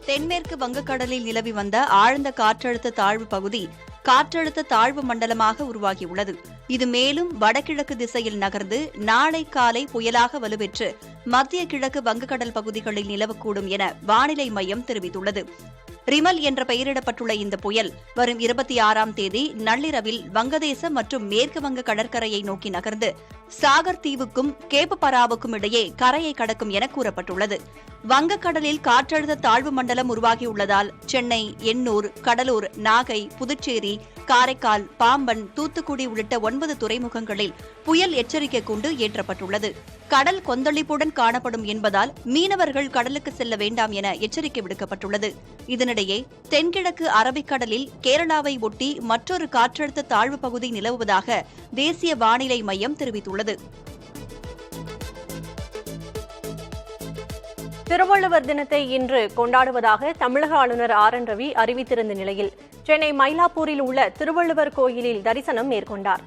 தென்மேற்கு வங்கக்கடலில் நிலவி வந்த ஆழ்ந்த காற்றழுத்த தாழ்வு பகுதி காற்றழுத்த தாழ்வு மண்டலமாக உருவாகியுள்ளது. இது மேலும் வடகிழக்கு திசையில் நகர்ந்து நாளை காலை புயலாக வலுப்பெற்று மத்திய கிழக்கு வங்கக்கடல் பகுதிகளில் நிலவக்கூடும் என வானிலை மையம் தெரிவித்துள்ளது. ரிமல் என்ற பெயரிடப்பட்டுள்ள இந்த புயல் வரும் 26ஆம் தேதி நள்ளிரவில் வங்கதேசம் மற்றும் மேற்கு வங்க கடற்கரையை நோக்கி நகர்ந்து சாகர் தீவுக்கும் கேப்பபராவுக்கும் இடையே கரையை கடக்கும் என கூறப்பட்டுள்ளது. வங்கக்கடலில் காற்றழுத்த தாழ்வு மண்டலம் உருவாகியுள்ளதால் சென்னை, எண்ணூர், கடலூர், நாகை, புதுச்சேரி, காரைக்கால், பாம்பன், தூத்துக்குடி உள்ளிட்ட 9 துறைமுகங்களில் புயல் எச்சரிக்கை கூண்டு ஏற்றப்பட்டுள்ளது. கடல் கொந்தளிப்புடன் காணப்படும் என்பதால் மீனவர்கள் கடலுக்கு செல்ல வேண்டாம் என எச்சரிக்கை விடுக்கப்பட்டுள்ளது. இதனிடையே தென்கிழக்கு அரபிக்கடலில் கேரளாவை ஒட்டி மற்றொரு காற்றழுத்த தாழ்வு பகுதி நிலவுவதாக தேசிய வானிலை மையம் தெரிவித்துள்ளது. திருவள்ளுவர் தினத்தை இன்று கொண்டாடுவதாக தமிழக ஆளுநர் ஆர்.என். ரவி அறிவித்திருந்த நிலையில் சென்னை மயிலாப்பூரில் உள்ள திருவள்ளுவர் கோயிலில் தரிசனம் மேற்கொண்டார்.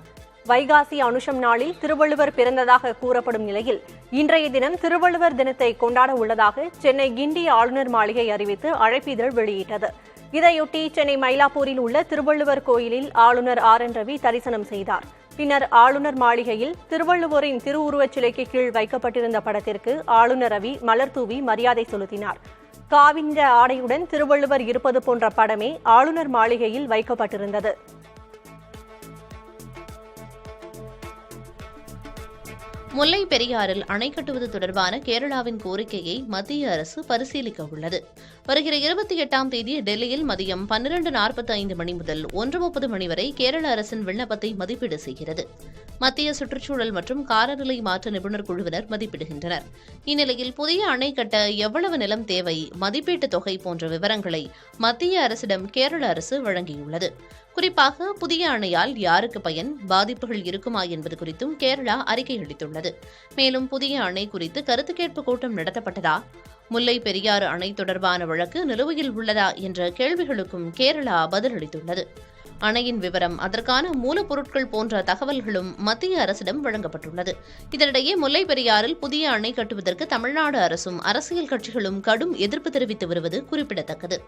வைகாசி அனுஷம் நாளில் திருவள்ளுவர் பிறந்ததாக கூறப்படும் நிலையில் இன்றைய தினம் திருவள்ளுவர் தினத்தை கொண்டாட உள்ளதாக சென்னை கிண்டி ஆளுநர் மாளிகை அறிவித்து அழைப்பிதழ் வெளியிட்டது. இதையொட்டி சென்னை மயிலாப்பூரில் உள்ள திருவள்ளுவர் கோயிலில் ஆளுநர் ஆர்.என். ரவி தரிசனம் செய்தார். பின்னர் ஆளுநர் மாளிகையில் திருவள்ளுவரின் திருவுருவச் சிலைக்கு கீழ் வைக்கப்பட்டிருந்த படத்திற்கு ஆளுநர் ரவி மலர் தூவி மரியாதை செலுத்தினார். காவின்ற ஆடையுடன் திருவள்ளுவர் இருப்பது போன்ற படமே ஆளுநர் மாளிகையில் வைக்கப்பட்டிருந்தது. முல்லை பெரியாறில் அணை கட்டுவது தொடர்பான கேரளாவின் கோரிக்கையை மத்திய அரசு பரிசீலிக்க உள்ளது. வருகிற 28ஆம் தேதி டெல்லியில் மதியம் 12:45 மணி முதல் 1:30 மணி வரை கேரள அரசின் விண்ணப்பத்தை மதிப்பீடு செய்கிறது. மத்திய சுற்றுச்சூழல் மற்றும் காலநிலை மாற்ற நிபுணர் குழுவினர் மதிப்பிடுகின்றனர். இந்நிலையில் புதிய அணை கட்ட எவ்வளவு நிலம் தேவை, மதிப்பீட்டுத் தொகை போன்ற விவரங்களை மத்திய அரசிடம் கேரள அரசு வழங்கியுள்ளது. குறிப்பாக புதிய அணையால் யாருக்கு பயன், பாதிப்புகள் இருக்குமா என்பது குறித்தும் கேரளா அறிக்கை அளித்துள்ளது. மேலும் புதிய அணை குறித்து கருத்து கேட்பு கூட்டம் நடத்தப்பட்டதா, முல்லை பெரியாறு அணை தொடர்பான வழக்கு நிலுவையில் உள்ளதா என்ற கேள்விகளுக்கும் கேரளா பதிலளித்துள்ளது. அணையின் விவரம், அதற்கான மூலப்பொருட்கள் போன்ற தகவல்களும் மத்திய அரசிடம் வழங்கப்பட்டுள்ளது. இதனிடையே முல்லை பெரியாறில் புதிய அணை கட்டுவதற்கு தமிழ்நாடு அரசும் அரசியல் கட்சிகளும் கடும் எதிர்ப்பு தெரிவித்து வருவது குறிப்பிடத்தக்கது.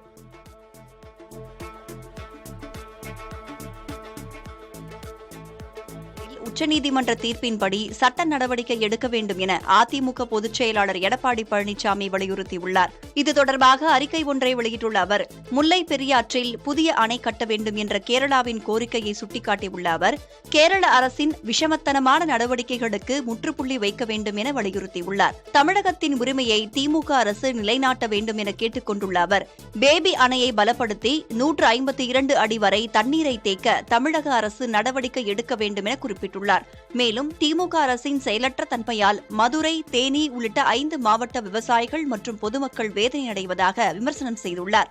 உச்சநீதிமன்ற தீர்ப்பின்படி சட்ட நடவடிக்கை எடுக்க வேண்டும் என அதிமுக பொதுச் செயலாளர் எடப்பாடி பழனிசாமி வலியுறுத்தியுள்ளார். இது தொடர்பாக அறிக்கை ஒன்றை வெளியிட்டுள்ள அவர், முல்லை பெரியாற்றில் புதிய அணை கட்ட வேண்டும் என்ற கேரளாவின் கோரிக்கையை சுட்டிக்காட்டியுள்ள அவர், கேரள அரசின் விஷமத்தனமான நடவடிக்கைகளுக்கு முற்றுப்புள்ளி வைக்க வேண்டும் என வலியுறுத்தியுள்ளார். தமிழகத்தின் உரிமையை திமுக அரசு நிலைநாட்ட வேண்டும் என கேட்டுக் கொண்டுள்ள அவர், பேபி அணையை பலப்படுத்தி 152 அடி வரை தண்ணீரை தேக்க தமிழக அரசு நடவடிக்கை எடுக்க வேண்டும் என குறிப்பிட்டுள்ளார். மேலும் திமுக அரசின் செயலற்ற தன்மையால் மதுரை, தேனி உள்ளிட்ட 5 மாவட்ட விவசாயிகள் மற்றும் பொதுமக்கள் வேதனையடைவதாக விமர்சனம் செய்துள்ளார்.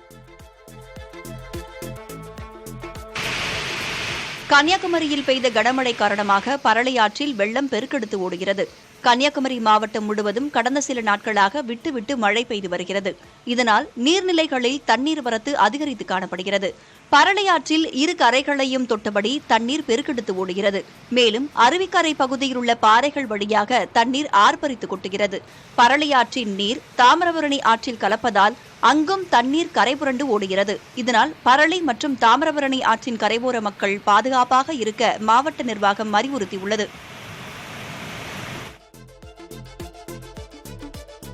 கன்னியாகுமரியில் பெய்த கனமழை காரணமாக பரளை ஆற்றில் வெள்ளம் பெருக்கெடுத்து ஓடுகிறது. கன்னியாகுமரி மாவட்டம் முழுவதும் கடந்த சில நாட்களாக விட்டு மழை பெய்து வருகிறது. இதனால் நீர்நிலைகளில் தண்ணீர் வரத்து அதிகரித்து காணப்படுகிறது. பரளை ஆற்றில் இரு கரைகளையும் தொட்டபடி தண்ணீர் பெருக்கெடுத்து ஓடுகிறது. மேலும் அருவிக்கரை பகுதியில் உள்ள பாறைகள் வழியாக தண்ணீர் ஆர்ப்பரித்து கொட்டுகிறது. பரளை ஆற்றின் நீர் தாமிரபரணி ஆற்றில் கலப்பதால் அங்கும் தண்ணீர் கரைபுரண்டு ஓடுகிறது. இதனால் பரளை மற்றும் தாமிரபரணி ஆற்றின் கரையோர மக்கள் பாதுகாப்பாக இருக்க மாவட்ட நிர்வாகம் அறிவுறுத்தியுள்ளது.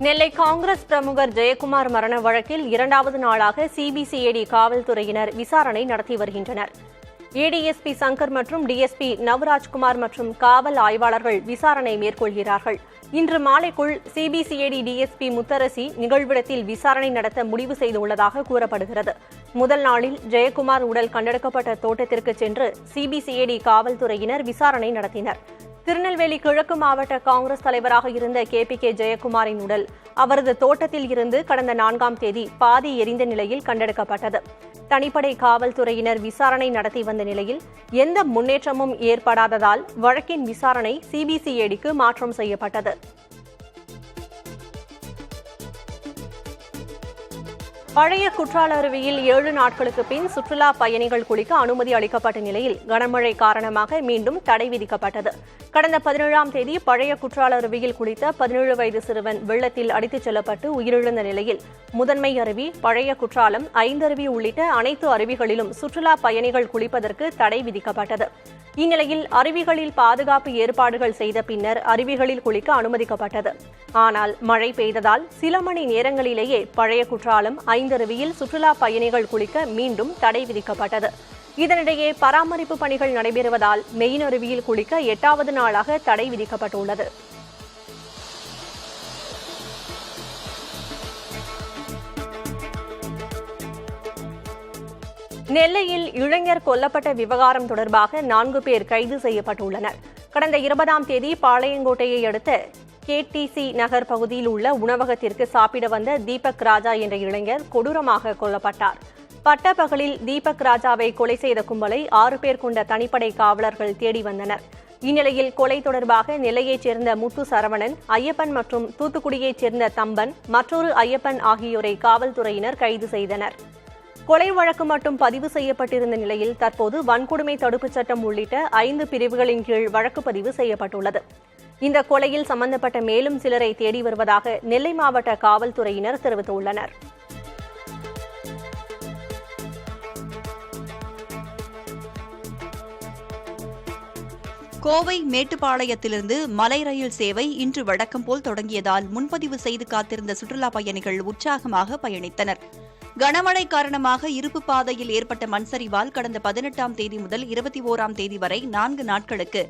நெல்லை காங்கிரஸ் பிரமுகர் ஜெயக்குமார் மரண வழக்கில் 2வது நாளாக சிபிசிஐடி காவல்துறையினர் விசாரணை நடத்தி வருகின்றனர். ஏடிஎஸ்பி சங்கர் மற்றும் டிஎஸ்பி நவராஜ்குமார் மற்றும் காவல் ஆய்வாளர்கள் விசாரணை மேற்கொள்கிறார்கள். இன்று மாலைக்குள் சிபிசிஐடி டிஎஸ்பி முத்தரசி நிகழ்விடத்தில் விசாரணை நடத்த முடிவு செய்துள்ளதாக கூறப்படுகிறது. முதல் நாளில் ஜெயக்குமார் உடல் கண்டெடுக்கப்பட்ட தோட்டத்திற்கு சென்று சிபிசிஐடி காவல்துறையினர் விசாரணை நடத்தினர். திருநெல்வேலி கிழக்கு மாவட்ட காங்கிரஸ் தலைவராக இருந்த KPK ஜெயக்குமாரின் உடல் அவரது தோட்டத்தில் இருந்து கடந்த 4ஆம் தேதி பாதி எரிந்த நிலையில் கண்டெடுக்கப்பட்டது. தனிப்படை காவல்துறையினர் விசாரணை நடத்தி வந்த நிலையில் எந்த முன்னேற்றமும் ஏற்படாததால் வழக்கின் விசாரணை சிபிசிஐடிக்கு மாற்றம் செய்யப்பட்டது. பழைய குற்றால அருவியில் 7 நாட்களுக்கு பின் சுற்றுலா பயணிகள் குளிக்க அனுமதி அளிக்கப்பட்ட நிலையில் கனமழை காரணமாக மீண்டும் தடை விதிக்கப்பட்டது. கடந்த 17ஆம் தேதி பழைய குற்றால அருவியில் குளித்த 17 வயது சிறுவன் வெள்ளத்தில் அடித்துச் செல்லப்பட்டு உயிரிழந்த நிலையில் முதன்மை அருவி, பழைய குற்றாலம், ஐந்தருவி உள்ளிட்ட அனைத்து அருவிகளிலும் சுற்றுலா பயணிகள் குளிப்பதற்கு தடை விதிக்கப்பட்டது. இந்நிலையில் அருவிகளில் பாதுகாப்பு ஏற்பாடுகள் செய்த பின்னர் அருவிகளில் குளிக்க அனுமதிக்கப்பட்டது. ஆனால் மழை பெய்ததால் சில மணி நேரங்களிலேயே பழைய குற்றாலம், ஐந்தருவியில் சுற்றுலா பயணிகள் குளிக்க மீண்டும் தடை விதிக்கப்பட்டது. இதனிடையே பராமரிப்பு பணிகள் நடைபெறுவதால் மெயின் அருவியில் குளிக்க 8வது நாளாக தடை விதிக்கப்பட்டுள்ளது. நெல்லையில் இளைஞர் கொல்லப்பட்ட விவகாரம் தொடர்பாக 4 பேர் கைது செய்யப்பட்டுள்ளனர். கடந்த 20ஆம் தேதி பாளையங்கோட்டையை அடுத்த KTC நகர் பகுதியில் உள்ள உணவகத்திற்கு சாப்பிட வந்த தீபக் ராஜா என்ற இளைஞர் கொடூரமாக கொல்லப்பட்டார். பட்டப்பகலில் தீபக் ராஜாவை கொலை செய்த கும்பலை 6 பேர் கொண்ட தனிப்படை காவலர்கள் தேடி வந்தனர். இந்நிலையில் கொலை தொடர்பாக நெல்லையைச் சேர்ந்த முத்து சரவணன், ஐயப்பன் மற்றும் தூத்துக்குடியைச் சேர்ந்த தம்பன், மற்றொரு ஐயப்பன் ஆகியோரை காவல்துறையினர் கைது செய்தனர். கொலை வழக்கு மட்டும் பதிவு செய்யப்பட்டிருந்த நிலையில் தற்போது வன்கொடுமை தடுப்புச் சட்டம் உள்ளிட்ட 5 பிரிவுகளின் கீழ் வழக்கு பதிவு செய்யப்பட்டுள்ளது. இந்த கொலையில் சம்பந்தப்பட்ட மேலும் சிலரை தேடி வருவதாக நெல்லை மாவட்ட காவல்துறையினர் தெரிவித்துள்ளனர். கோவை மேட்டுப்பாளையத்திலிருந்து மலை ரயில் சேவை இன்று வழக்கம் போல் தொடங்கியதால் முன்பதிவு செய்து காத்திருந்த சுற்றுலா பயணிகள் உற்சாகமாக பயணித்தனர். கனமழை காரணமாக இருப்பு பாதையில் ஏற்பட்ட மண்சரிவால் கடந்த 18ஆம் தேதி முதல் 21ஆம் தேதி வரை 4 நாட்களுக்கு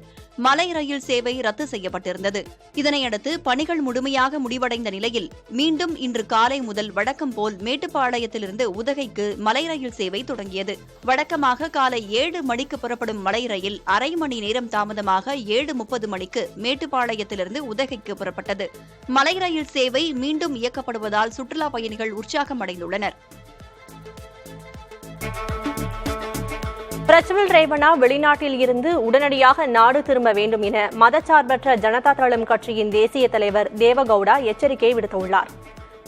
மலை ரயில் சேவை ரத்து செய்யப்பட்டிருந்தது. இதனையடுத்து பணிகள் முழுமையாக முடிவடைந்த நிலையில் மீண்டும் இன்று காலை முதல் வழக்கம் போல் மேட்டுப்பாளையத்திலிருந்து உதகைக்கு மலை ரயில் சேவை தொடங்கியது. வழக்கமாக காலை 7 மணிக்கு புறப்படும் மலை ரயில் அரை மணி நேரம் தாமதமாக 7:30 மணிக்கு மேட்டுப்பாளையத்திலிருந்து உதகைக்கு புறப்பட்டது. மலை ரயில் சேவை மீண்டும் இயக்கப்படுவதால் சுற்றுலா பயணிகள் உற்சாகம் அடைந்துள்ளனர். பிரஜ்வல் ரேவண்ணா வெளிநாட்டில் இருந்து உடனடியாக நாடு திரும்ப வேண்டும் என மதச்சார்பற்ற ஜனதா தளம் கட்சியின் தேசிய தலைவர் தேவகவுடா எச்சரிக்கை விடுத்துள்ளார்.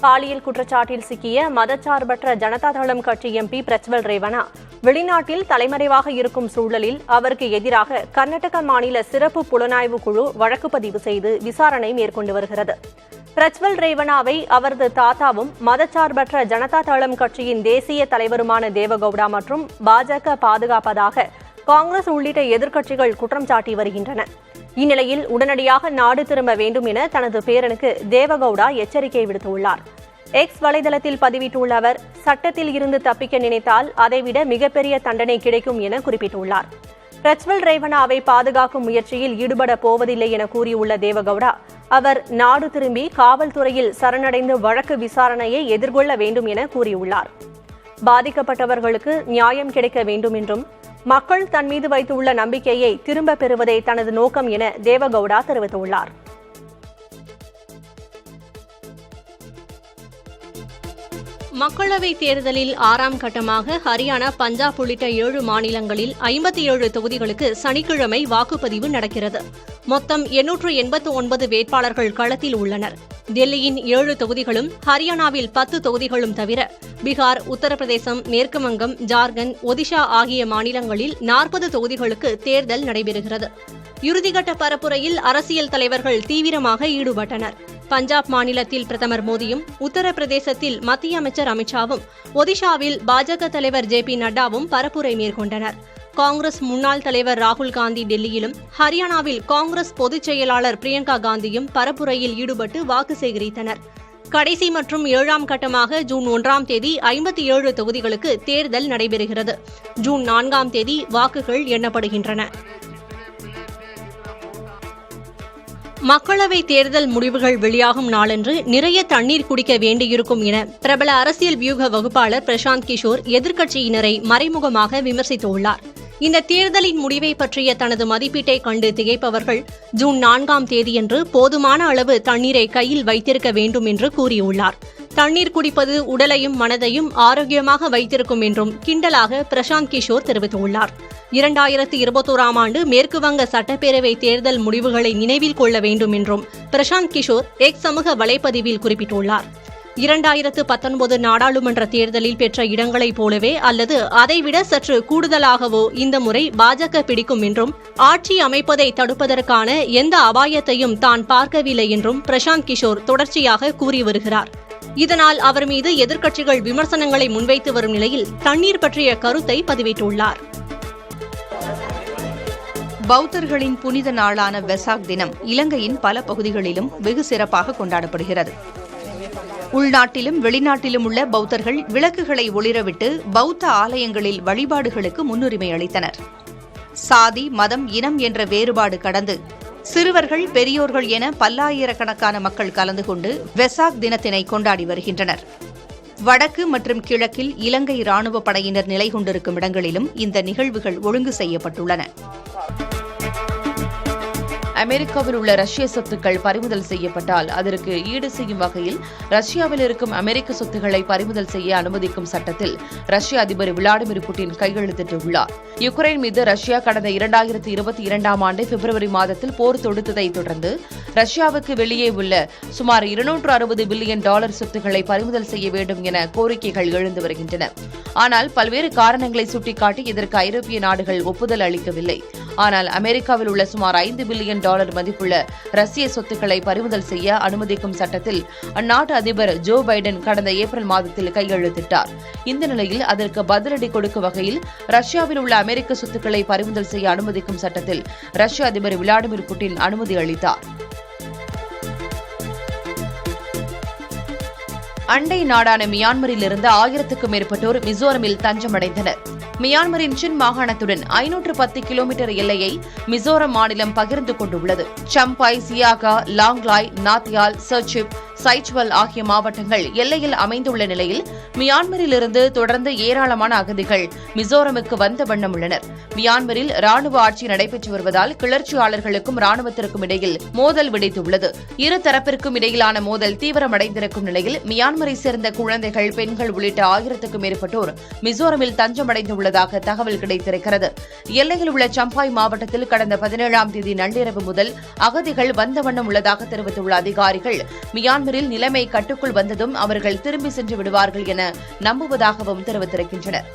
பாலியல் குற்றச்சாட்டில் சிக்கிய மதச்சார்பற்ற ஜனதா தளம் கட்சி MP பிரஜ்வல் ரேவண்ணா வெளிநாட்டில் தலைமறைவாக இருக்கும் சூழலில் அவருக்கு எதிராக கர்நாடக மாநில சிறப்பு புலனாய்வு குழு வழக்கு பதிவு செய்து விசாரணை மேற்கொண்டு வருகிறது. பிரஜ்வல் ரேவண்ணாவை அவரது தாத்தாவும் மதச்சார்பற்ற ஜனதா தளம் கட்சியின் தேசிய தலைவருமான தேவகவுடா மற்றும் பாஜக பாதுகாப்பதாக காங்கிரஸ் உள்ளிட்ட எதிர்க்கட்சிகள் குற்றம் சாட்டி வருகின்றன. இந்நிலையில் உடனடியாக நாடு திரும்ப வேண்டும் என தனது பேரனுக்கு தேவகவுடா எச்சரிக்கை விடுத்துள்ளார். எக்ஸ் வலைதளத்தில் பதிவிட்டுள்ள அவர், சட்டத்தில் இருந்து தப்பிக்க நினைத்தால் அதைவிட மிகப்பெரிய தண்டனை கிடைக்கும் என குறிப்பிட்டுள்ளார். பிரஜ்வல் ரேவண்ணாவை பாதுகாக்கும் முயற்சியில் ஈடுபட போவதில்லை என கூறியுள்ள தேவகவுடா, அவர் நாடு திரும்பி காவல்துறையில் சரணடைந்து வழக்கு விசாரணையை எதிர்கொள்ள வேண்டும் என கூறியுள்ளார். பாதிக்கப்பட்டவர்களுக்கு நியாயம் கிடைக்க வேண்டும் என்றும் மக்கள் தன் மீது வைத்துள்ள நம்பிக்கையை திரும்ப பெறுவதே தனது நோக்கம் என தேவகவுடா தெரிவித்துள்ளார். மக்களவைத் தேர்தலில் 6ஆம் கட்டமாக ஹரியானா, பஞ்சாப் உள்ளிட்ட 7 மாநிலங்களில் 57 தொகுதிகளுக்கு சனிக்கிழமை வாக்குப்பதிவு நடக்கிறது. மொத்தம் 889 வேட்பாளர்கள் களத்தில் உள்ளனர். டெல்லியின் 7 தொகுதிகளும், ஹரியானாவில் 10 தொகுதிகளும் தவிர பீகார், உத்தரப்பிரதேசம், மேற்கு வங்கம், ஜார்க்கண்ட், ஒடிஷா ஆகிய மாநிலங்களில் 40 தொகுதிகளுக்கு தேர்தல் நடைபெறுகிறது. இறுதிக்கட்ட பரப்புரையில் அரசியல் தலைவர்கள் தீவிரமாக ஈடுபட்டனர். பஞ்சாப் மாநிலத்தில் பிரதமர் மோடியும், உத்தரப்பிரதேசத்தில் மத்திய அமைச்சர் அமித்ஷாவும், ஒடிஷாவில் பாஜக தலைவர் JP நட்டாவும் பரப்புரை மேற்கொண்டனர். காங்கிரஸ் முன்னாள் தலைவர் ராகுல் காந்தி டெல்லியிலும், ஹரியானாவில் காங்கிரஸ் பொதுச் செயலாளர் பிரியங்கா காந்தியும் பரப்புரையில் ஈடுபட்டு வாக்கு சேகரித்தனர். கடைசி மற்றும் 7ஆம் கட்டமாக ஜூன் 1ஆம் தேதி 57 தொகுதிகளுக்கு தேர்தல் நடைபெறுகிறது. ஜூன் 4ஆம் தேதி வாக்குகள் எண்ணப்படுகின்றன. மக்களவை தேர்தல் முடிவுகள் வெளியாகும் நாளன்று நிறைய தண்ணீர் குடிக்க வேண்டியிருக்கும் என பிரபல அரசியல் வியூக வகுப்பாளர் பிரசாந்த் கிஷோர் எதிர்க்கட்சியினரை மறைமுகமாக விமர்சித்துள்ளார். இந்த தேர்தலின் முடிவை பற்றிய தனது மதிப்பீட்டை கண்டு திகைப்பவர்கள் ஜூன் 4ஆம் தேதியன்று போதுமான அளவு தண்ணீரை கையில் வைத்திருக்க வேண்டும் என்று கூறியுள்ளார். தண்ணீர் குடிப்பது உடலையும் மனதையும் ஆரோக்கியமாக வைத்திருக்கும் என்றும் கிண்டலாக பிரசாந்த் கிஷோர் தெரிவித்துள்ளார். 2021ஆம் ஆண்டு மேற்குவங்க சட்டப்பேரவை தேர்தல் முடிவுகளை நினைவில் கொள்ள வேண்டும் என்றும் பிரசாந்த் கிஷோர் எக்ஸ் சமூக வலைப்பதிவில் குறிப்பிட்டுள்ளார். 2019 நாடாளுமன்ற தேர்தலில் பெற்ற இடங்களைப் போலவே அல்லது அதைவிட சற்று கூடுதலாகவோ இந்த முறை பாஜக பிடிக்கும் என்றும் ஆட்சி அமைப்பதை தடுப்பதற்கான எந்த அபாயத்தையும் தான் பார்க்கவில்லை என்றும் பிரசாந்த் கிஷோர் தொடர்ச்சியாக கூறி வருகிறார். இதனால் அவர் மீது எதிர்க்கட்சிகள் விமர்சனங்களை முன்வைத்து வரும் நிலையில் தண்ணீர் பற்றிய கருத்தை பதிவிட்டுள்ளார். பௌத்தர்களின் புனித நாளான வெசாக் தினம் இலங்கையின் பல பகுதிகளிலும் வெகு சிறப்பாக கொண்டாடப்படுகிறது. உள்நாட்டிலும் வெளிநாட்டிலும் உள்ள பௌத்தர்கள் விளக்குகளை ஒளிரவிட்டு பௌத்த ஆலயங்களில் வழிபாடுகளுக்கு முன்னுரிமை அளித்தனர். சாதி, மதம், இனம் என்ற வேறுபாடு கடந்து சிறுவர்கள், பெரியோர்கள் என பல்லாயிரக்கணக்கான மக்கள் கலந்து கொண்டு வெசாக் தினத்தினை கொண்டாடி வருகின்றனர். வடக்கு மற்றும் கிழக்கில் இலங்கை ராணுவ படையினர் நிலை கொண்டிருக்கும் இடங்களிலும் இந்த நிகழ்வுகள் ஒழுங்கு செய்யப்பட்டுள்ளன. அமெரிக்காவில் உள்ள ரஷ்ய சொத்துக்கள் பறிமுதல் செய்யப்பட்டால் அதற்கு ஈடு செய்யும் வகையில் ரஷ்யாவில் இருக்கும் அமெரிக்க சொத்துக்களை பறிமுதல் செய்ய அனுமதிக்கும் சட்டத்தில் ரஷ்ய அதிபர் விளாடிமிர் புட்டின் கையெழுத்திட்டுள்ளார். யுக்ரைன் மீது ரஷ்யா கடந்த 2022 ஆண்டு பிப்ரவரி மாதத்தில் போர் தொடுத்ததை தொடர்ந்து ரஷ்யாவுக்கு வெளியே உள்ள சுமார் $260 பில்லியன் சொத்துக்களை பறிமுதல் செய்ய வேண்டும் என கோரிக்கைகள் எழுந்து வருகின்றன. ஆனால் பல்வேறு காரணங்களை சுட்டிக்காட்டி இதற்கு ஐரோப்பிய நாடுகள் ஒப்புதல் அளிக்கவில்லை. ஆனால் அமெரிக்காவில் உள்ள சுமார் $5 பில்லியன் மதிப்புள்ள ரஷ்ய சொத்துக்களை பறிமுதல் செய்ய அனுமதிக்கும் சட்டத்தில் அந்நாட்டு அதிபர் ஜோ பைடன் கடந்த ஏப்ரல் மாதத்தில் கையெழுத்திட்டார். இந்த நிலையில் அதற்கு பதிலடி கொடுக்கும் வகையில் ரஷ்யாவில் உள்ள அமெரிக்க சொத்துக்களை பறிமுதல் செய்ய அனுமதிக்கும் சட்டத்தில் ரஷ்ய அதிபர் விளாடிமிர் புட்டின் அனுமதி அளித்தார். அண்டை நாடான மியான்மரில் இருந்து 1000க்கும் மேற்பட்டோர் மிசோரமில் தஞ்சமடைந்தனர். மியான்மரின் சின் மாகாணத்துடன் 510 கிலோமீட்டர் எல்லையை மிசோரம் மாநிலம் பகிர்ந்து கொண்டுள்ளது. சம்பாய், சியாகா, லாங்லாய், நாத்தியால், சர்ச்சிப், சைச்வல் ஆகிய மாவட்டங்கள் எல்லையில் அமைந்துள்ள நிலையில் மியான்மரிலிருந்து தொடர்ந்து ஏராளமான அகதிகள் மிசோரமுக்கு வந்த வண்ணம் உள்ளனர். மியான்மரில் ராணுவ ஆட்சி நடைபெற்று வருவதால் கிளர்ச்சியாளர்களுக்கும் ராணுவத்திற்கும் இடையில் மோதல் வெடித்துள்ளது. இரு தரப்பிற்கும் இடையிலான மோதல் தீவிரமடைந்திருக்கும் நிலையில் மியான்மரை சேர்ந்த குழந்தைகள், பெண்கள் உள்ளிட்ட 1000க்கும் மேற்பட்டோர் மிசோரமில் தஞ்சமடைந்துள்ளதாக தகவல் கிடைத்திருக்கிறது. எல்லையில் உள்ள சம்பாய் மாவட்டத்தில் கடந்த 17ஆம் தேதி நள்ளிரவு முதல் அகதிகள் வந்த வண்ணம் உள்ளதாக தெரிவித்துள்ள அதிகாரிகள் மியான்மரில் நிலைமை கட்டுக்குள் வந்ததும் அவர்கள் திரும்பி சென்று விடுவார்கள் என நம்புவதாகவும் தெரிவித்திருக்கின்றனர்.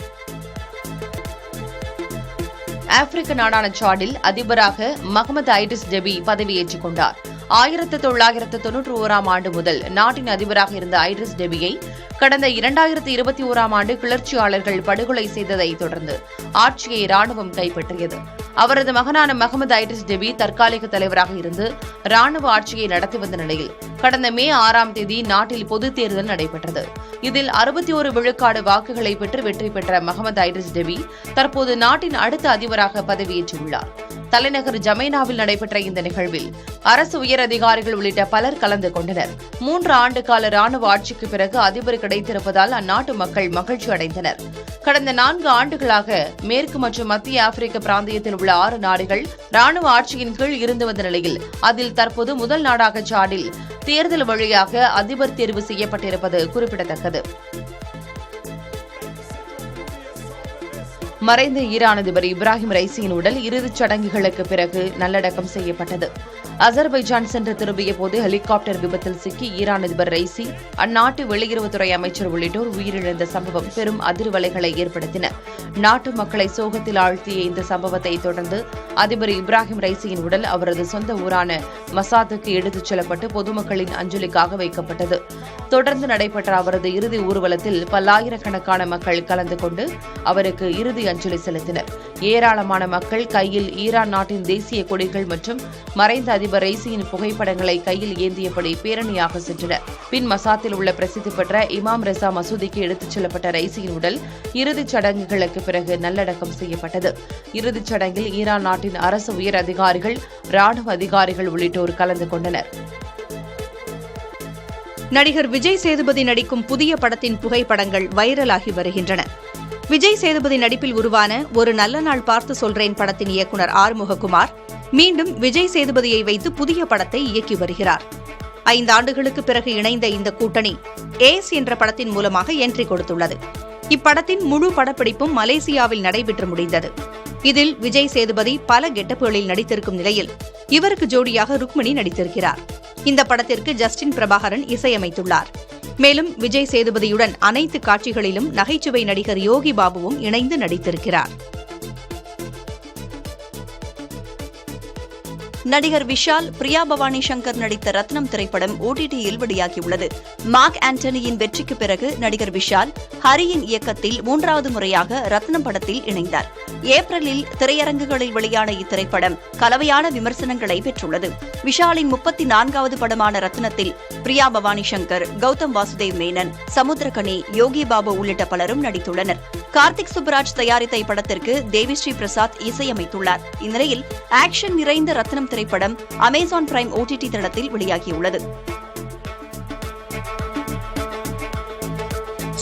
ஆப்பிரிக்க நாடான சாடில் அதிபராக மஹமது ஐடிஸ் டெபி பதவியேற்றுக் கொண்டார். 1991ஆம் ஆண்டு முதல் நாட்டின் அதிபராக இருந்த ஐடிஸ் டெபியை கடந்த 2021ஆம் ஆண்டு கிளர்ச்சியாளர்கள் படுகொலை செய்ததை தொடர்ந்து ஆட்சியை ராணுவம் கைப்பற்றியது. அவரது மகனான மஹமது ஐடிஸ் டெபி தற்காலிக தலைவராக இருந்து ராணுவ ஆட்சியை நடத்தி வந்த நிலையில் கடந்த மே 6ஆம் தேதி நாட்டில் பொதுத் தேர்தல் நடைபெற்றது. இதில் 61 விழுக்காடு வாக்குகளை பெற்று வெற்றி பெற்ற மஹமது ஐடிஸ் டெபி தற்போது நாட்டின் அடுத்த அதிபராக பதவியேற்றுள்ளார். தலைநகர் ஜமைனாவில் நடைபெற்ற இந்த நிகழ்வில் அரசு உயர் அதிகாரிகள் உள்ளிட்ட பலர் கலந்து கொண்டனர். 3 ஆண்டு கால ராணுவ ஆட்சிக்கு பிறகு அதிபர் கிடைத்திருப்பதால் அந்நாட்டு மக்கள் மகிழ்ச்சி அடைந்தனர். கடந்த 4 ஆண்டுகளாக மேற்கு மற்றும் மத்திய ஆப்பிரிக்க பிராந்தியத்தில் உள்ள 6 நாடுகள் ராணுவ ஆட்சியின் கீழ் இருந்து வந்த நிலையில் அதில் தற்போது முதல் நாடாக சாடில் தேர்தல் வழியாக அதிபர் தேர்வு செய்யப்பட்டிருப்பது குறிப்பிடத்தக்கது. மறைந்த ஈரான் அதிபர் இப்ராஹிம் ரைசியின் உடல் இறுதிச் சடங்குகளுக்கு பிறகு நல்லடக்கம் செய்யப்பட்டது. அசர்பைஜான் சென்று திரும்பிய போது ஹெலிகாப்டர் விபத்தில் சிக்கி ஈரான் அதிபர் ரைசி, அந்நாட்டு வெளியுறவுத்துறை அமைச்சர் உள்ளிட்டோர் உயிரிழந்த சம்பவம் பெரும் அதிர்வலைகளை ஏற்படுத்தின. நாட்டு மக்களை சோகத்தில் ஆழ்த்திய இந்த சம்பவத்தை தொடர்ந்து அதிபர் இப்ராஹிம் ரைசியின் உடல் அவரது சொந்த ஊரான மசாத்துக்கு எடுத்துச் செல்லப்பட்டு பொதுமக்களின் அஞ்சலிக்காக வைக்கப்பட்டது. தொடர்ந்து நடைபெற்ற அவரது இறுதி ஊர்வலத்தில் பல்லாயிரக்கணக்கான மக்கள் கலந்து கொண்டு அவருக்கு இறுதி அஞ்சலி செலுத்தினர். ஏராளமான மக்கள் கையில் ஈரான் நாட்டின் தேசிய கொடிகள் மற்றும் மறைந்த அதிபர் ரைசியின் புகைப்படங்களை கையில் ஏந்தியபடி பேரணியாக சென்றனர். பின் மசாத்தில் உள்ள பிரசித்தி பெற்ற இமாம் ரெசா மசூதிக்கு எடுத்துச் செல்லப்பட்ட ரைசியின் உடல் இறுதிச் சடங்குகளுக்கு பிறகு நல்லடக்கம் செய்யப்பட்டது. இறுதிச் சடங்கில் ஈரான் நாட்டின் அரசு உயர் அதிகாரிகள், ராணுவ அதிகாரிகள் உள்ளிட்டோர் கலந்து கொண்டனர். நடிகர் விஜய் சேதுபதி நடிக்கும் புதிய படத்தின் புகைப்படங்கள் வைரலாகி வருகின்றன. விஜய் சேதுபதி நடிப்பில் உருவான ஒரு நல்ல நாள் பார்த்து சொல்றேன் படத்தின் இயக்குநர் ஆறுமுககுமார் மீண்டும் விஜய் சேதுபதியை வைத்து புதிய படத்தை இயக்கி வருகிறார். 5 ஆண்டுகளுக்கு பிறகு இணைந்த இந்த கூட்டணி ஏஸ் என்ற படத்தின் மூலமாக என்ட்ரி கொடுத்துள்ளது. இப்படத்தின் முழு படப்பிடிப்பும் மலேசியாவில் நடைபெற்று முடிந்தது. இதில் விஜய் சேதுபதி பல கெட்டப்புகளில் நடித்திருக்கும் நிலையில் இவருக்கு ஜோடியாக ருக்மிணி நடித்திருக்கிறார். இந்த படத்திற்கு ஜஸ்டின் பிரபாகரன் இசையமைத்துள்ளார். மேலும் விஜய் சேதுபதியுடன் அனைத்து காட்சிகளிலும் நகைச்சுவை நடிகர் யோகி பாபுவும் இணைந்து நடித்திருக்கிறார். நடிகர் விஷால், பிரியா பவானி சங்கர் நடித்த ரத்னம் திரைப்படம் OTTயில் வெளியாகியுள்ளது. மார்க் ஆண்டனியின் வெற்றிக்கு பிறகு நடிகர் விஷால் ஹரியின் இயக்கத்தில் 3வது முறையாக ரத்னம் படத்தில் இணைந்தார். ஏப்ரலில் திரையரங்குகளில் வெளியான இத்திரைப்படம் கலவையான விமர்சனங்களை பெற்றுள்ளது. விஷாலின் 34வது படமான ரத்னத்தில் பிரியா பவானி சங்கர், கௌதம் வாசுதேவ் மேனன், சமுத்திரகனி, யோகி பாபு உள்ளிட்ட பலரும் நடித்துள்ளனர். கார்த்திக் சுப்புராஜ் தயாரித்த இப்படத்திற்கு தேவிஸ்ரீ பிரசாத் இசையமைத்துள்ளார். இந்நிலையில் ஆக்ஷன் நிறைந்த ரத்னம் திரைப்படம் அமேசான் பிரைம் OTT தளத்தில் வெளியாகியுள்ளது.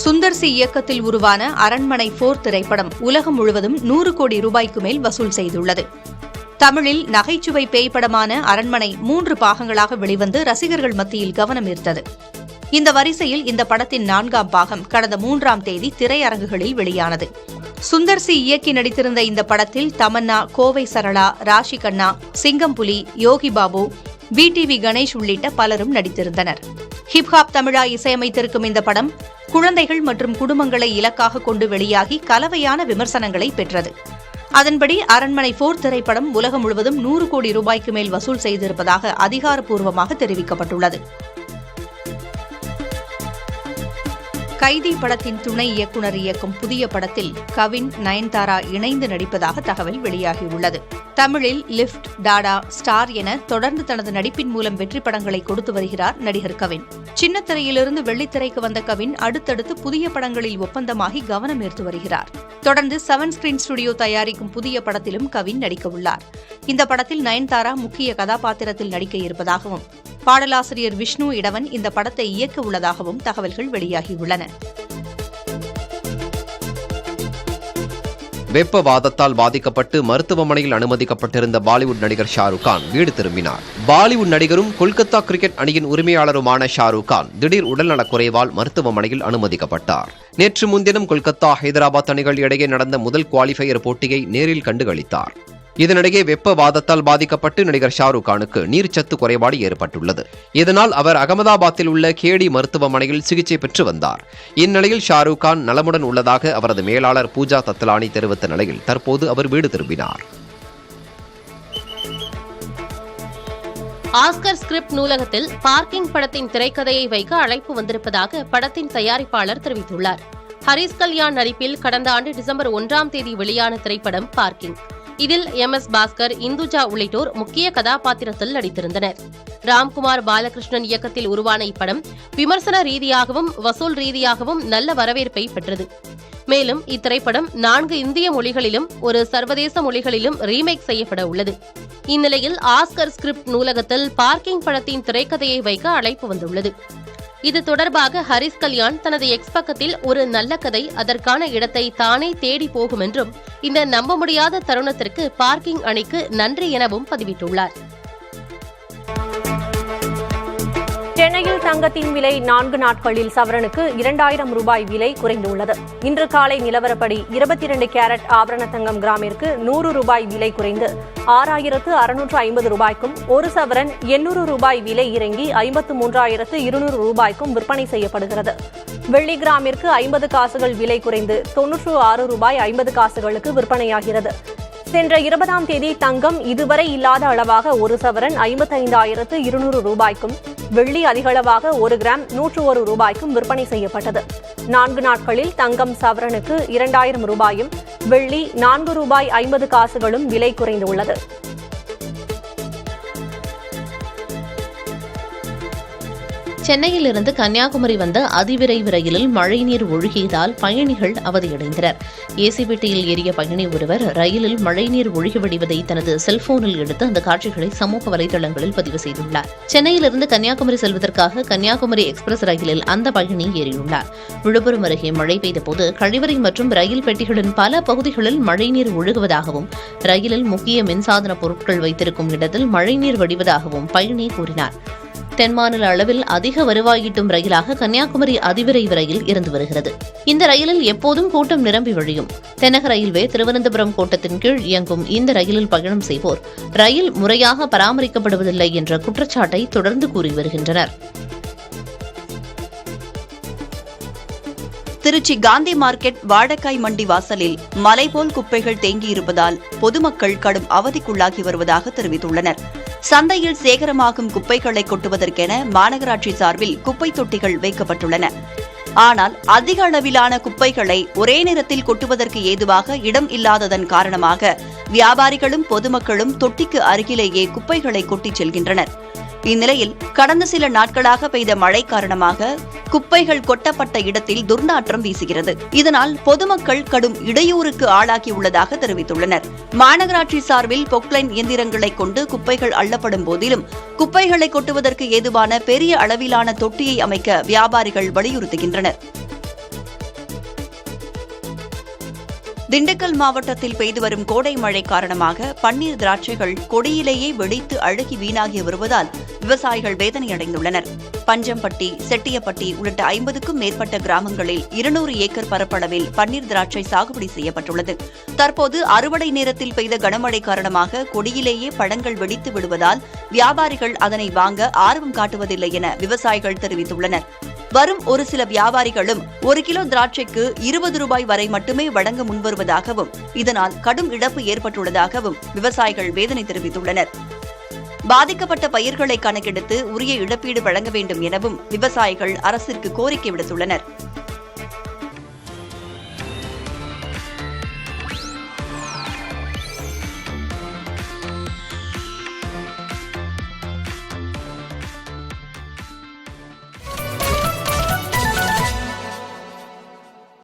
சுந்தர் சி இயக்கத்தில் உருவான அரண்மனை 4 திரைப்படம் உலகம் முழுவதும் 100 கோடி ரூபாய்க்கு மேல் வசூல் செய்துள்ளது. தமிழில் நகைச்சுவை பேய் படமான அரண்மனை 3 பாகங்களாக வெளிவந்து ரசிகர்கள் மத்தியில் கவனம் ஈர்த்தது. இந்த வரிசையில் இந்த படத்தின் 4ஆம் பாகம் கடந்த 3ஆம் தேதி திரையரங்குகளில் வெளியானது. சுந்தர் சி இயக்கி நடித்திருந்த இந்த படத்தில் தமன்னா, கோவை சரளா, ராஷி கண்ணா, சிங்கம்புலி, யோகி பாபு, BTV கணேஷ் உள்ளிட்ட பலரும் நடித்திருந்தனர். ஹிப்ஹாப் தமிழா இசையமைத்திருக்கும் இந்த படம் குழந்தைகள் மற்றும் குடும்பங்களை இலக்காக கொண்டு வெளியாகி கலவையான விமர்சனங்களை பெற்றது. அதன்படி அரண்மனை 4 திரைப்படம் உலகம் முழுவதும் 100 கோடி ரூபாய்க்கு மேல் வசூல் செய்திருப்பதாக அதிகாரப்பூர்வமாக தெரிவிக்கப்பட்டுள்ளது. கைதி படத்தின் துணை இயக்குநர் இயக்கும் புதிய படத்தில் கவின், நயன்தாரா இணைந்து நடிப்பதாக தகவல் வெளியாகியுள்ளது. தமிழில் லிப்ட், டாடா, ஸ்டார் என தொடர்ந்து தனது நடிப்பின் மூலம் வெற்றி படங்களை கொடுத்து வருகிறார் நடிகர் கவின். சின்னத்திரையிலிருந்து வெள்ளித்திரைக்கு வந்த கவின் அடுத்தடுத்து புதிய படங்களில் ஒப்பந்தமாகி கவனம் ஈர்த்து வருகிறார். தொடர்ந்து 7 ஸ்கிரீன் ஸ்டுடியோ தயாரிக்கும் புதிய படத்திலும் கவின் நடிக்கவுள்ளார். இந்த படத்தில் நயன்தாரா முக்கிய கதாபாத்திரத்தில் நடிக்க இருப்பதாகவும் பாடலாசிரியர் விஷ்ணு இடவன் இந்த படத்தை இயக்க உள்ளதாகவும் தகவல்கள் வெளியாகியுள்ளன. வெப்பவாதத்தால் பாதிக்கப்பட்டு மருத்துவமனையில் அனுமதிக்கப்பட்டிருந்த பாலிவுட் நடிகர் ஷாருக் கான் வீடு திரும்பினார். பாலிவுட் நடிகரும் கொல்கத்தா கிரிக்கெட் அணியின் உரிமையாளருமான ஷாருக் கான் திடீர் உடல்நலக்குறைவால் மருத்துவமனையில் அனுமதிக்கப்பட்டார். நேற்று முன்தினம் கொல்கத்தா, ஹைதராபாத் அணிகள் இடையே நடந்த முதல் குவாலிஃபயர் போட்டியை நேரில் கண்டுகளித்தார். இதனிடையே வெப்பவாதத்தால் பாதிக்கப்பட்டு நடிகர் ஷாருக் கானுக்கு நீர்ச்சத்து குறைபாடு ஏற்பட்டுள்ளது. இதனால் அவர் அகமதாபாத்தில் உள்ள கேடி மருத்துவமனையில் சிகிச்சை பெற்று வந்தார். இந்நிலையில் ஷாருக் கான் நலமுடன் உள்ளதாக அவரது மேலாளர் பூஜா தத்லானி தெரிவித்த நிலையில் தற்போது அவர் வீடு திரும்பினார். ஆஸ்கர் ஸ்கிரிப்ட் நூலகத்தில் பார்க்கிங் படத்தின் திரைக்கதையை வைக்க அழைப்பு வந்திருப்பதாக படத்தின் தயாரிப்பாளர் தெரிவித்துள்ளார். ஹரிஸ் கல்யாண் நடிப்பில் கடந்த ஆண்டு டிசம்பர் 1ஆம் தேதி வெளியான திரைப்படம் பார்க்கிங். இதில் MS பாஸ்கர், இந்துஜா உள்ளிட்டோர் முக்கிய கதாபாத்திரத்தில் நடித்திருந்தனர். ராம்குமார் பாலகிருஷ்ணன் இயக்கத்தில் உருவான இப்படம் விமர்சன ரீதியாகவும் வசூல் ரீதியாகவும் நல்ல வரவேற்பை பெற்றது. மேலும் இத்திரைப்படம் 4 இந்திய மொழிகளிலும் ஒரு சர்வதேச மொழிகளிலும் ரீமேக் செய்யப்பட உள்ளது. இந்நிலையில் ஆஸ்கர் ஸ்கிரிப்ட் நூலகத்தில் பார்க்கிங் படத்தின் திரைக்கதையை வைக்க அழைப்பு வந்துள்ளது. இது தொடர்பாக ஹரிஸ் கல்யாண் தனது எக்ஸ் பக்கத்தில் ஒரு நல்ல கதை அதற்கான இடத்தை தானே தேடி போகும் என்றும் இந்த நம்ப முடியாத தருணத்திற்கு பார்க்கிங் அணிக்கு நன்றி எனவும் பதிவிட்டுள்ளார். சென்னையில் தங்கத்தின் விலை 4 நாட்களில் சவரனுக்கு 2000 ரூபாய் விலை குறைந்துள்ளது. இன்று காலை நிலவரப்படி 22 கேரட் ஆபரண தங்கம் கிராமிற்கு 100 ரூபாய் விலை குறைந்து 6650 ரூபாய்க்கும், ஒரு சவரன் 800 ரூபாய் விலை இறங்கி 53200 ரூபாய்க்கும் விற்பனை செய்யப்படுகிறது. வெள்ளி கிராமிற்கு 50 காசுகள் விலை குறைந்து 96 ரூபாய் 50 காசுகளுக்கு விற்பனையாகிறது. சென்ற 20ஆம் தேதி தங்கம் இதுவரை இல்லாத அளவாக ஒரு சவரன் 55,200 ரூபாய்க்கும், வெள்ளி அதிகளவாக 1 கிராம் 101 ரூபாய்க்கும் விற்பனை செய்யப்பட்டது. 4 நாட்களில் தங்கம் சவரனுக்கு 2000 ரூபாயும், வெள்ளி 4 ரூபாய் 50 காசுகளும் விலை குறைந்துள்ளது. சென்னையிலிருந்து கன்னியாகுமரி வந்த அதிவிரைவு ரயிலில் மழைநீர் ஒழுகியதால் பயணிகள் அவதியடைந்தனர். ஏசி பெட்டியில் ஏறிய பயணி ஒருவர் ரயிலில் மழைநீர் ஒழுகி வடிவதை தனது செல்போனில் எடுத்து அந்த காட்சிகளை சமூக வலைதளங்களில் பதிவு செய்துள்ளார். சென்னையிலிருந்து கன்னியாகுமரி செல்வதற்காக கன்னியாகுமரி எக்ஸ்பிரஸ் ரயிலில் அந்த பயணி ஏறியுள்ளார். விழுப்புரம் அருகே மழை பெய்தபோது கழிவறை மற்றும் ரயில் பெட்டிகளின் பல பகுதிகளில் மழைநீர் ஒழுகுவதாகவும், ரயிலில் முக்கிய மின்சாதன பொருட்கள் வைத்திருக்கும் இடத்தில் மழைநீர் வடிவதாகவும் பயணி கூறினார். தென்மாநில அளவில் அதிக வருவாய் ஈட்டும் ரயிலாக கன்னியாகுமரி அதிவிரைவு ரயில் இருந்து வருகிறது. இந்த ரயிலில் எப்போதும் கூட்டம் நிரம்பி வழியும். தென்னக ரயில்வே திருவனந்தபுரம் கோட்டத்தின் கீழ் இயங்கும் இந்த ரயிலில் பயணம் செய்வோர் ரயில் முறையாக பராமரிக்கப்படுவதில்லை என்ற குற்றச்சாட்டை தொடர்ந்து கூறி வருகின்றனர். திருச்சி காந்தி மார்க்கெட் வாழைக்காய் மண்டி வாசலில் மலைபோல் குப்பைகள் தேங்கியிருப்பதால் பொதுமக்கள் கடும் அவதிக்குள்ளாகி வருவதாக தெரிவித்துள்ளனர். சந்தையில் சேகரமாகும் குப்பைகளை கொட்டுவதற்கென மாநகராட்சி சார்பில் குப்பை தொட்டிகள் வைக்கப்பட்டுள்ளன. ஆனால் அதிக அளவிலான குப்பைகளை ஒரே நேரத்தில் கொட்டுவதற்கு ஏதுவாக இடம் இல்லாததன் காரணமாக வியாபாரிகளும் பொதுமக்களும் தொட்டிக்கு அருகிலேயே குப்பைகளை கொட்டிச் செல்கின்றனர். இந்நிலையில் கடந்த சில நாட்களாக பெய்த மழை காரணமாக குப்பைகள் கொட்டப்பட்ட இடத்தில் துர்நாற்றம் வீசுகிறது. இதனால் பொதுமக்கள் கடும் இடையூறுக்கு ஆளாகியுள்ளதாக தெரிவித்துள்ளனர். மாநகராட்சி சார்பில் பொக்லைன் இயந்திரங்களை கொண்டு குப்பைகள் அள்ளப்படும் போதிலும் குப்பைகளை கொட்டுவதற்கு ஏதுவான பெரிய அளவிலான தொட்டியை அமைக்க வியாபாரிகள் வலியுறுத்துகின்றனர். திண்டுக்கல் மாவட்டத்தில் பெய்து வரும் கோடை மழை காரணமாக பன்னீர் திராட்சைகள் கொடியிலேயே வெடித்து அழுகி வீணாகி வருவதால் விவசாயிகள் வேதனையடைந்துள்ளனர். பஞ்சம்பட்டி, செட்டியப்பட்டி உள்ளிட்ட 50க்கும் மேற்பட்ட கிராமங்களில் 200 ஏக்கர் பரப்பளவில் பன்னீர் திராட்சை சாகுபடி செய்யப்பட்டுள்ளது. தற்போது அறுவடை நேரத்தில் பெய்த கனமழை காரணமாக கொடியிலேயே பழங்கள் வெடித்து விடுவதால் வியாபாரிகள் அதனை வாங்க ஆர்வம் காட்டுவதில்லை என விவசாயிகள் தெரிவித்துள்ளனர். வரும் ஒரு சில வியாபாரிகளும் 1 கிலோ திராட்சைக்கு 20 ரூபாய் வரை மட்டுமே வழங்க முன்வருவதாகவும் இதனால் கடும் இழப்பு ஏற்பட்டுள்ளதாகவும் விவசாயிகள் வேதனை தெரிவித்துள்ளனர். பாதிக்கப்பட்ட பயிர்களை கணக்கெடுத்து உரிய இழப்பீடு வழங்க வேண்டும் எனவும் விவசாயிகள் அரசிற்கு கோரிக்கை விடுத்துள்ளனர்.